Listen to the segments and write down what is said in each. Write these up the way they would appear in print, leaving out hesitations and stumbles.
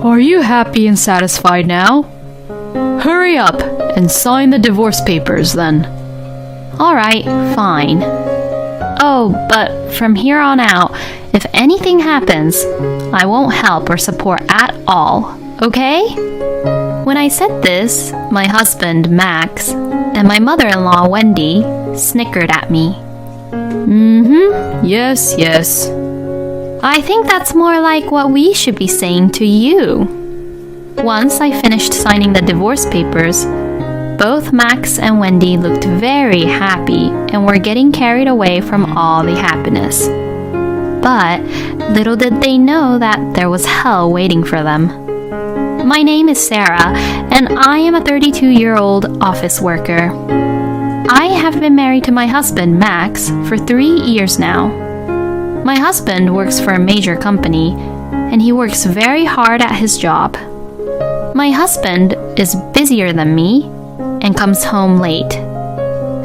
Are you happy and satisfied now? Hurry up and sign the divorce papers then. Alright, fine. Oh, but from here on out, if anything happens, I won't help or support at all, okay? When I said this, my husband, Max, and my mother-in-law, Wendy, snickered at me. Yes, yes. I think that's more like what we should be saying to you. Once I finished signing the divorce papers, both Max and Wendy looked very happy and were getting carried away from all the happiness. But little did they know that there was hell waiting for them. My name is Sarah, and I am a 32-year-old office worker. I have been married to my husband, Max, for 3 years now. My husband works for a major company, and he works very hard at his job. My husband is busier than me and comes home late.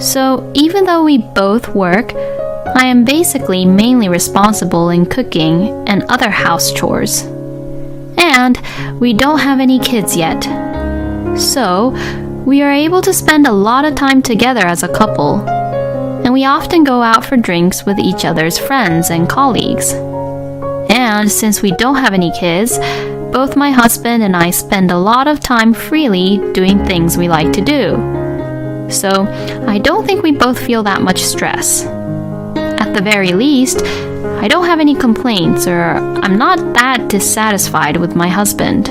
So even though we both work, I am basically mainly responsible in cooking and other house chores. And we don't have any kids yet. So we are able to spend a lot of time together as a couple. And we often go out for drinks with each other's friends and colleagues. And since we don't have any kids, both my husband and I spend a lot of time freely doing things we like to do. So I don't think we both feel that much stress. At the very least, I don't have any complaints or I'm not that dissatisfied with my husband.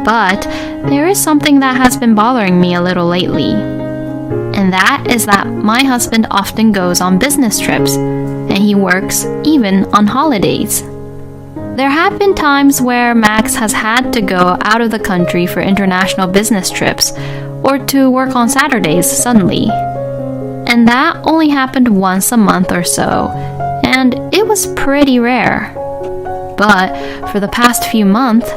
But there is something that has been bothering me a little lately. And that is that my husband often goes on business trips and he works even on holidays. There have been times where Max has had to go out of the country for international business trips or to work on Saturdays suddenly. And that only happened once a month or so, and it was pretty rare. But for the past few months,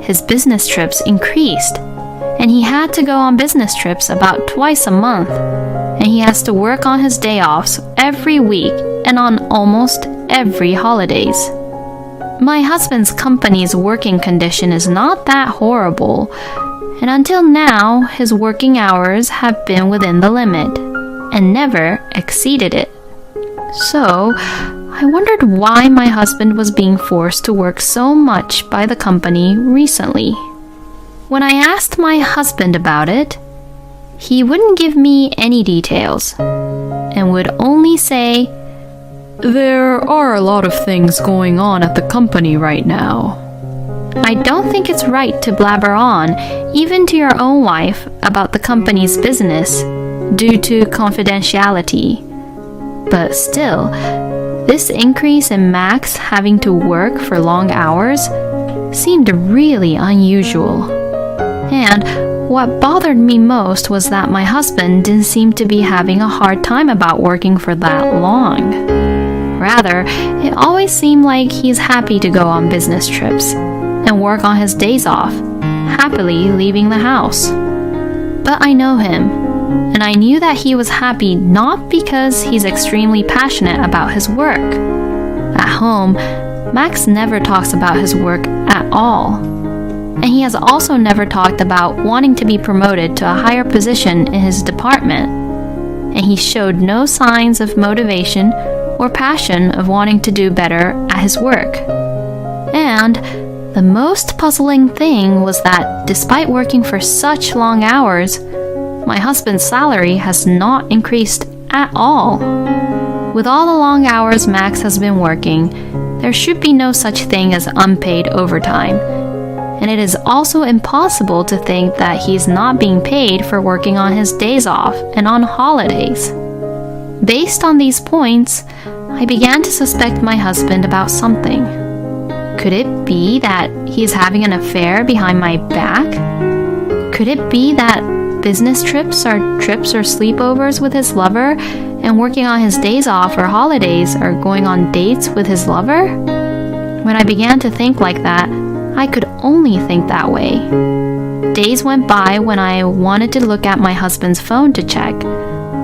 his business trips increased, and he had to go on business trips about twice a month, and he has to work on his day offs every week and on almost every holidays. My husband's company's working condition is not that horrible, and until now, his working hours have been within the limit and never exceeded it. So, I wondered why my husband was being forced to work so much by the company recently. When I asked my husband about it, he wouldn't give me any details and would only say, There are a lot of things going on at the company right now. I don't think it's right to blabber on, even to your own wife, about the company's business due to confidentiality. But still, this increase in Max having to work for long hours seemed really unusual. And what bothered me most was that my husband didn't seem to be having a hard time about working for that long. Rather, it always seemed like he's happy to go on business trips and work on his days off, happily leaving the house. But I know him, and I knew that he was happy not because he's extremely passionate about his work. At home, Max never talks about his work at all. And he has also never talked about wanting to be promoted to a higher position in his department. And he showed no signs of motivation or passion of wanting to do better at his work. And the most puzzling thing was that despite working for such long hours, my husband's salary has not increased at all. With all the long hours Max has been working, there should be no such thing as unpaid overtime. And it is also impossible to think that he is not being paid for working on his days off and on holidays. Based on these points, I began to suspect my husband about something. Could it be that he is having an affair behind my back? Could it be that business trips or sleepovers with his lover and working on his days off or holidays are going on dates with his lover? When I began to think like that, I could only think that way. Days went by when I wanted to look at my husband's phone to check,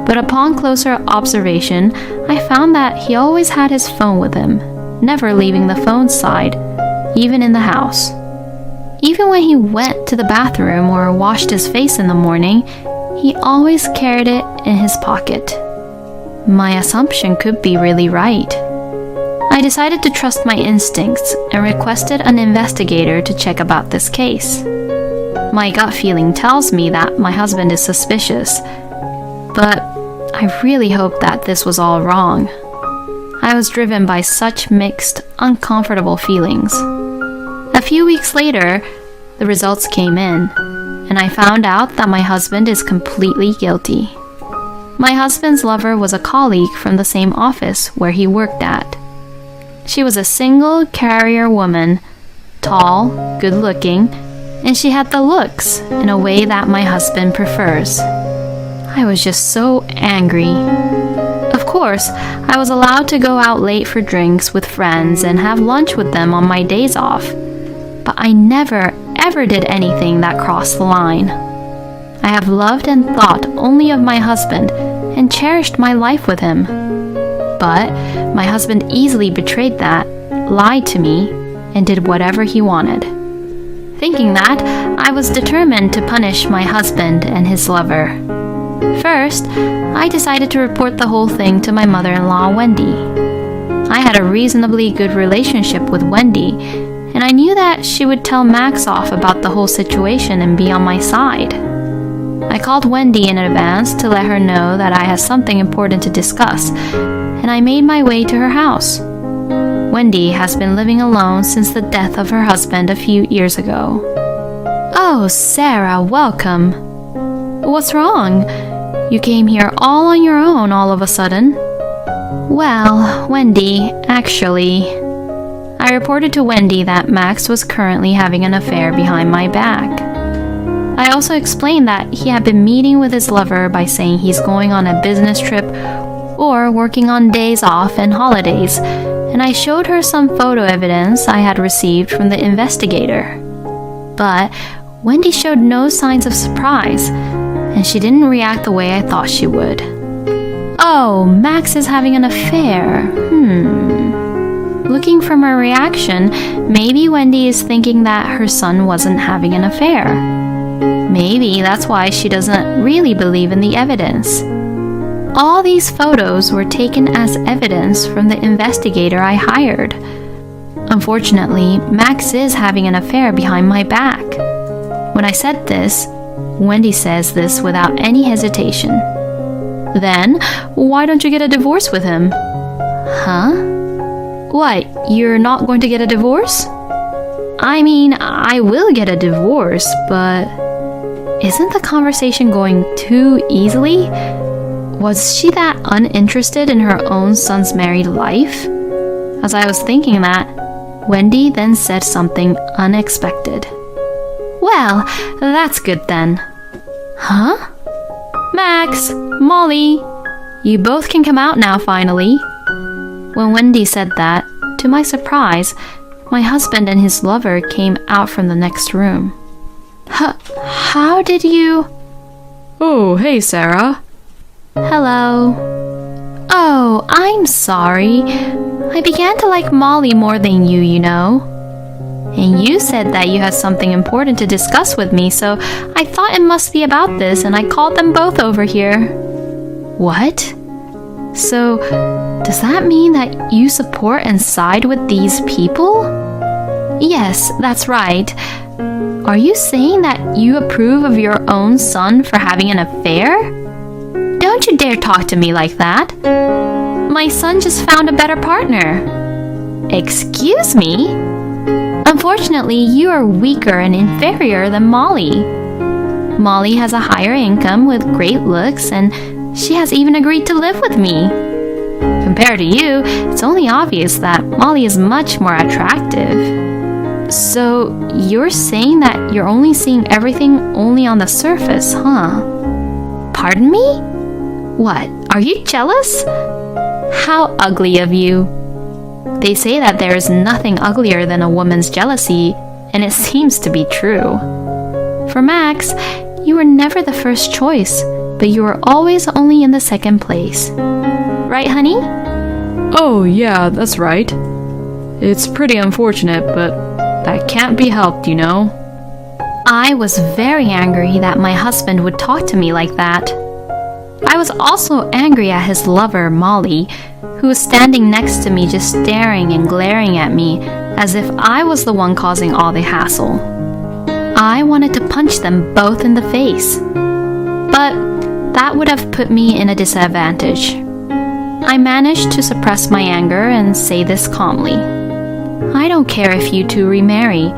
but upon closer observation, I found that he always had his phone with him, never leaving the phone side, even in the house. Even when he went to the bathroom or washed his face in the morning, he always carried it in his pocket. My assumption could be really right. I decided to trust my instincts and requested an investigator to check about this case. My gut feeling tells me that my husband is suspicious, but I really hope that this was all wrong. I was driven by such mixed, uncomfortable feelings. A few weeks later, the results came in, and I found out that my husband is completely guilty. My husband's lover was a colleague from the same office where he worked at. She was a single carrier woman, tall, good-looking, and she had the looks in a way that my husband prefers. I was just so angry. Of course, I was allowed to go out late for drinks with friends and have lunch with them on my days off, but I never, ever did anything that crossed the line. I have loved and thought only of my husband and cherished my life with him. But my husband easily betrayed that, lied to me, and did whatever he wanted. Thinking that, I was determined to punish my husband and his lover. First, I decided to report the whole thing to my mother-in-law, Wendy. I had a reasonably good relationship with Wendy, and I knew that she would tell Max off about the whole situation and be on my side. I called Wendy in advance to let her know that I had something important to discuss, and I made my way to her house. Wendy has been living alone since the death of her husband a few years ago. "Oh, Sarah, welcome. What's wrong? You came here all on your own all of a sudden." "Well, Wendy, actually..." I reported to Wendy that Max was currently having an affair behind my back. I also explained that he had been meeting with his lover by saying he's going on a business trip or working on days off and holidays, and I showed her some photo evidence I had received from the investigator. But Wendy showed no signs of surprise, and she didn't react the way I thought she would. "Oh, Max is having an affair. Looking from her reaction, maybe Wendy is thinking that her son wasn't having an affair. Maybe that's why she doesn't really believe in the evidence. All these photos were taken as evidence from the investigator I hired. Unfortunately, Max is having an affair behind my back." When I said this, Wendy says this without any hesitation. "Then, why don't you get a divorce with him?" "Huh? What, you're not going to get a divorce?" "I mean, I will get a divorce, but..." Isn't the conversation going too easily? Was she that uninterested in her own son's married life? As I was thinking that, Wendy then said something unexpected. "Well, that's good then." "Huh? Max, Molly, you both can come out now finally." When Wendy said that, to my surprise, my husband and his lover came out from the next room. How did you..." "Oh, hey, Sarah." "Hello." "Oh, I'm sorry. I began to like Molly more than you know. And you said that you had something important to discuss with me, so I thought it must be about this, and I called them both over here." "What? So, does that mean that you support and side with these people?" "Yes, that's right. Are you saying that you approve of your own son for having an affair? Don't you dare talk to me like that. My son just found a better partner." "Excuse me? Unfortunately, you are weaker and inferior than Molly. Molly has a higher income with great looks, and she has even agreed to live with me. Compared to you, it's only obvious that Molly is much more attractive." "So, you're saying that you're only seeing everything only on the surface, huh?" "Pardon me? What, are you jealous? How ugly of you. They say that there is nothing uglier than a woman's jealousy, and it seems to be true. For Max, you were never the first choice, but you were always only in the second place. Right, honey?" "Oh, yeah, that's right. It's pretty unfortunate, but that can't be helped, you know." I was very angry that my husband would talk to me like that. I was also angry at his lover, Molly, who was standing next to me just staring and glaring at me as if I was the one causing all the hassle. I wanted to punch them both in the face, but that would have put me in a disadvantage. I managed to suppress my anger and say this calmly. I don't care if you two remarry,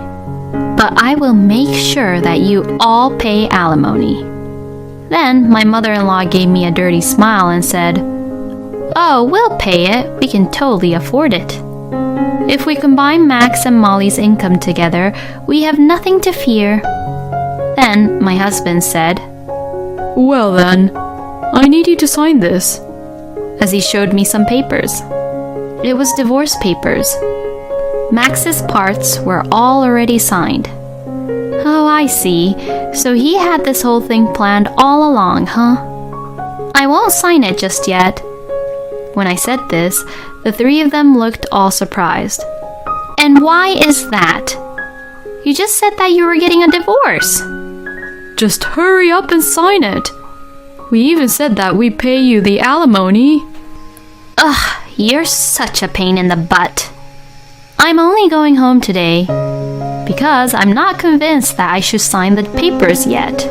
but I will make sure that you all pay alimony. Then my mother-in-law gave me a dirty smile and said, "Oh, we'll pay it. We can totally afford it. If we combine Max and Molly's income together, we have nothing to fear." Then my husband said, Well then, I need you to sign this. as he showed me some papers. It was divorce papers. Max's parts were all already signed. Oh, I see. So he had this whole thing planned all along, huh? I won't sign it just yet. When I said this, the three of them looked all surprised. And why is that? You just said that you were getting a divorce. Just hurry up and sign it. We even said that we pay you the alimony. Ugh, you're such a pain in the butt. I'm only going home today because I'm not convinced that I should sign the papers yet.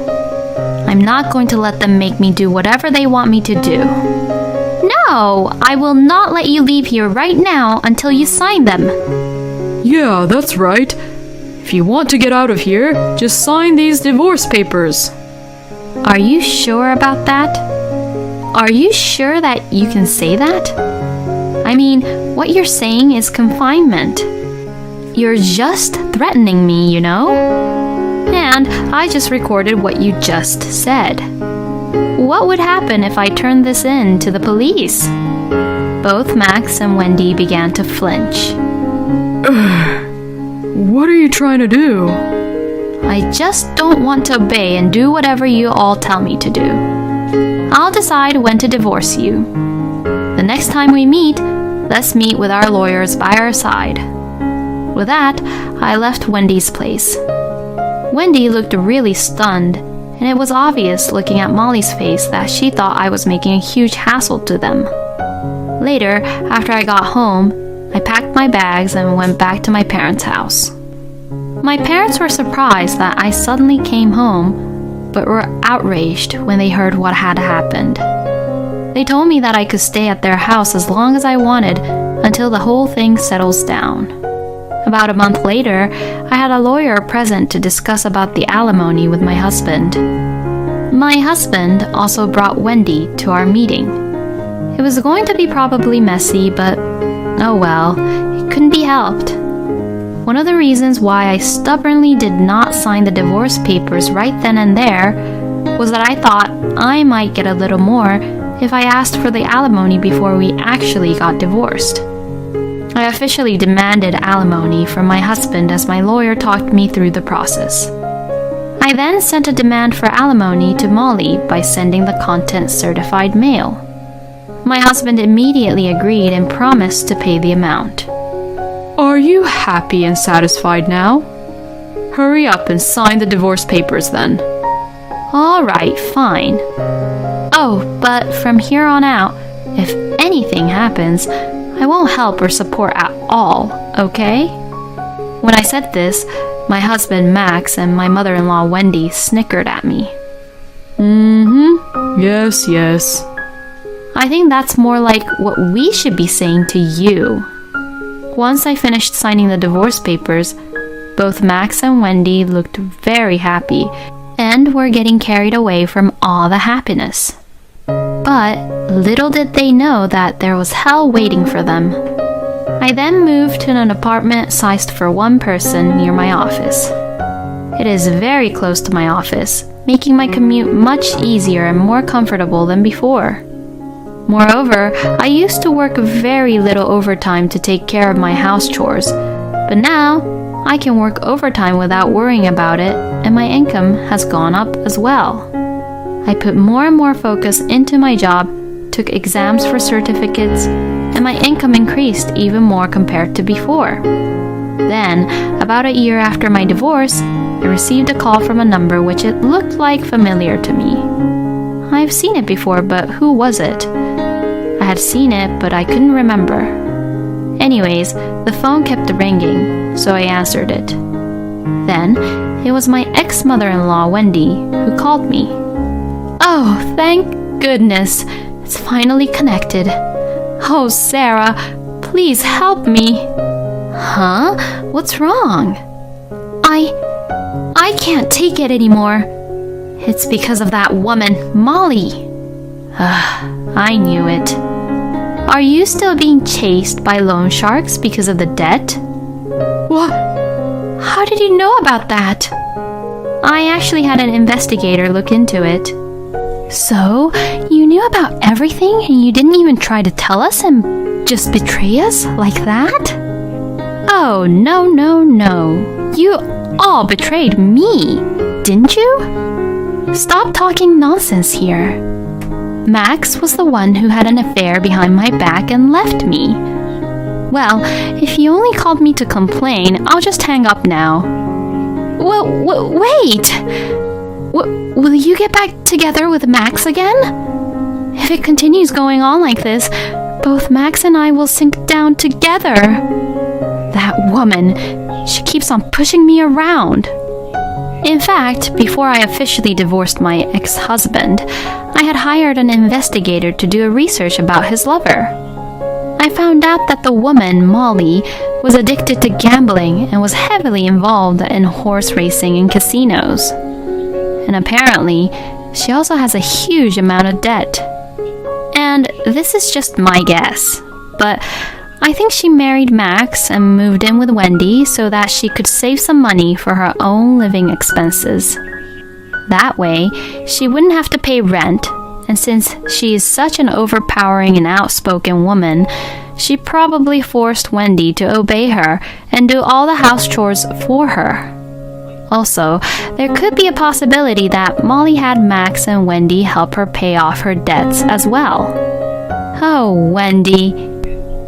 I'm not going to let them make me do whatever they want me to do. No, I will not let you leave here right now until you sign them. Yeah, that's right. If you want to get out of here, just sign these divorce papers. Are you sure about that? Are you sure that you can say that? I mean, what you're saying is confinement. You're just threatening me, you know? And I just recorded what you just said. What would happen if I turned this in to the police? Both Max and Wendy began to flinch. What are you trying to do? I just don't want to obey and do whatever you all tell me to do. I'll decide when to divorce you. The next time we meet, let's meet with our lawyers by our side. With that, I left Wendy's place. Wendy looked really stunned, and it was obvious looking at Molly's face that she thought I was making a huge hassle to them. Later, after I got home, I packed my bags and went back to my parents' house. My parents were surprised that I suddenly came home, but were outraged when they heard what had happened. They told me that I could stay at their house as long as I wanted until the whole thing settles down. About a month later, I had a lawyer present to discuss about the alimony with my husband. My husband also brought Wendy to our meeting. It was going to be probably messy, but oh well, it couldn't be helped. One of the reasons why I stubbornly did not sign the divorce papers right then and there was that I thought I might get a little more if I asked for the alimony before we actually got divorced. I officially demanded alimony from my husband as my lawyer talked me through the process. I then sent a demand for alimony to Molly by sending the contents certified mail. My husband immediately agreed and promised to pay the amount. Are you happy and satisfied now? Hurry up and sign the divorce papers then. All right, fine. Oh, but from here on out, if anything happens, I won't help or support at all, okay? When I said this, my husband Max and my mother-in-law Wendy snickered at me. Yes, yes. I think that's more like what we should be saying to you. Once I finished signing the divorce papers, both Max and Wendy looked very happy and were getting carried away from all the happiness. But little did they know that there was hell waiting for them. I then moved to an apartment sized for one person near my office. It is very close to my office, making my commute much easier and more comfortable than before. Moreover, I used to work very little overtime to take care of my house chores, but now I can work overtime without worrying about it, and my income has gone up as well. I put more and more focus into my job, took exams for certificates, and my income increased even more compared to before. Then, about a year after my divorce, I received a call from a number which it looked like familiar to me. I've seen it before, but who was it? I had seen it, but I couldn't remember. Anyways, the phone kept ringing, so I answered it. Then, it was my ex-mother-in-law, Wendy, who called me. Oh, thank goodness, it's finally connected. Oh, Sarah, please help me. Huh? What's wrong? I can't take it anymore. It's because of that woman, Molly. I knew it. Are you still being chased by loan sharks because of the debt? What? How did you know about that? I actually had an investigator look into it. So, you knew about everything and you didn't even try to tell us and just betray us like that? Oh, no, no, no. You all betrayed me, didn't you? Stop talking nonsense here. Max was the one who had an affair behind my back and left me. Well, if you only called me to complain, I'll just hang up now. Wait! Will you get back together with Max again? If it continues going on like this, both Max and I will sink down together. That woman, she keeps on pushing me around. In fact, before I officially divorced my ex-husband, I had hired an investigator to do a research about his lover. I found out that the woman, Molly, was addicted to gambling and was heavily involved in horse racing and casinos. And apparently, she also has a huge amount of debt. And this is just my guess, but I think she married Max and moved in with Wendy so that she could save some money for her own living expenses. That way, she wouldn't have to pay rent, and since she is such an overpowering and outspoken woman, she probably forced Wendy to obey her and do all the house chores for her. Also, there could be a possibility that Molly had Max and Wendy help her pay off her debts as well. Oh, Wendy,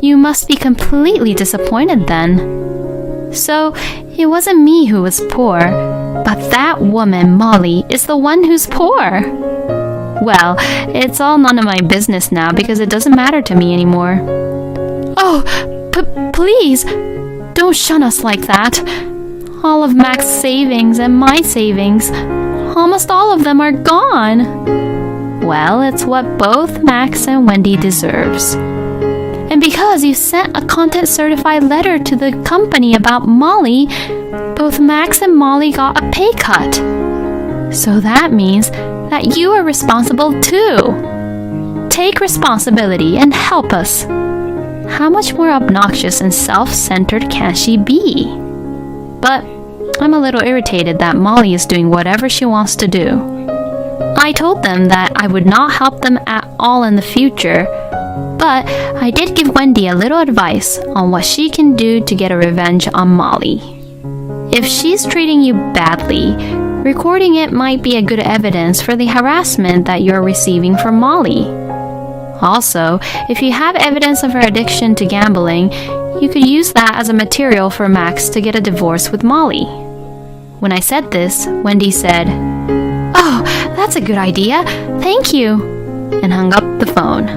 you must be completely disappointed then. So, it wasn't me who was poor, but that woman, Molly, is the one who's poor. Well, it's all none of my business now because it doesn't matter to me anymore. Oh, please, don't shun us like that. All of Max's savings and my savings, almost all of them are gone. Well, it's what both Max and Wendy deserves. And because you sent a content-certified letter to the company about Molly, both Max and Molly got a pay cut. So that means that you are responsible too. Take responsibility and help us. How much more obnoxious and self-centered can she be? But I'm a little irritated that Molly is doing whatever she wants to do. I told them that I would not help them at all in the future, but I did give Wendy a little advice on what she can do to get a revenge on Molly. If she's treating you badly, recording it might be a good evidence for the harassment that you're receiving from Molly. Also, if you have evidence of her addiction to gambling, you could use that as a material for Max to get a divorce with Molly. When I said this, Wendy said, "Oh, that's a good idea. Thank you," and hung up the phone.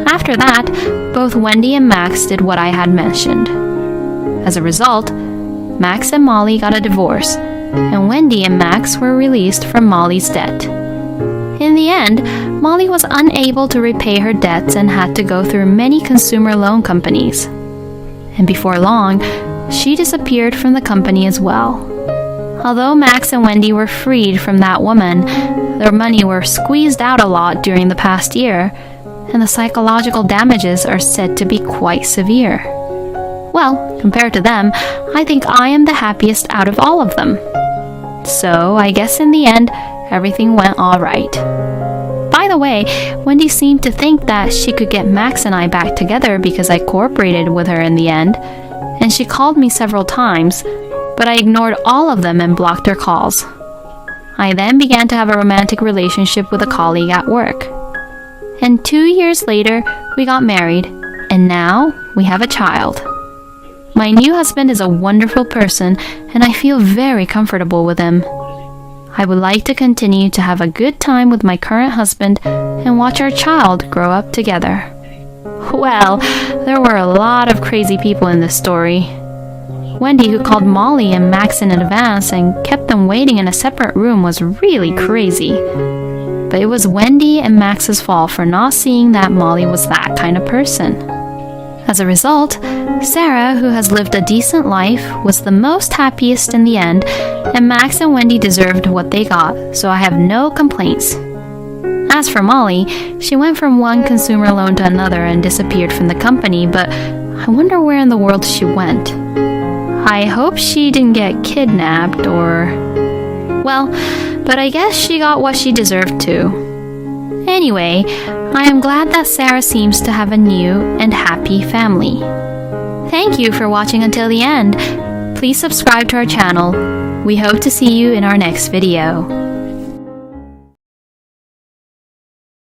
After that, both Wendy and Max did what I had mentioned. As a result, Max and Molly got a divorce, and Wendy and Max were released from Molly's debt. In the end, Molly was unable to repay her debts and had to go through many consumer loan companies. And before long, she disappeared from the company as well. Although Max and Wendy were freed from that woman, their money were squeezed out a lot during the past year, and the psychological damages are said to be quite severe. Well, compared to them, I think I am the happiest out of all of them. So, I guess in the end, everything went all right. By the way, Wendy seemed to think that she could get Max and I back together because I cooperated with her in the end, and she called me several times, but I ignored all of them and blocked her calls. I then began to have a romantic relationship with a colleague at work. And 2 years later, we got married, and now we have a child. My new husband is a wonderful person, and I feel very comfortable with him. I would like to continue to have a good time with my current husband and watch our child grow up together. Well, there were a lot of crazy people in this story. Wendy, who called Molly and Max in advance and kept them waiting in a separate room, was really crazy. But it was Wendy and Max's fault for not seeing that Molly was that kind of person. As a result, Sarah, who has lived a decent life, was the most happiest in the end, and Max and Wendy deserved what they got, so I have no complaints. As for Molly, she went from one consumer loan to another and disappeared from the company, but I wonder where in the world she went. I hope she didn't get kidnapped or... Well, but I guess she got what she deserved too. Anyway, I am glad that Sarah seems to have a new and happy family. Thank you for watching until the end. Please subscribe to our channel. We hope to see you in our next video.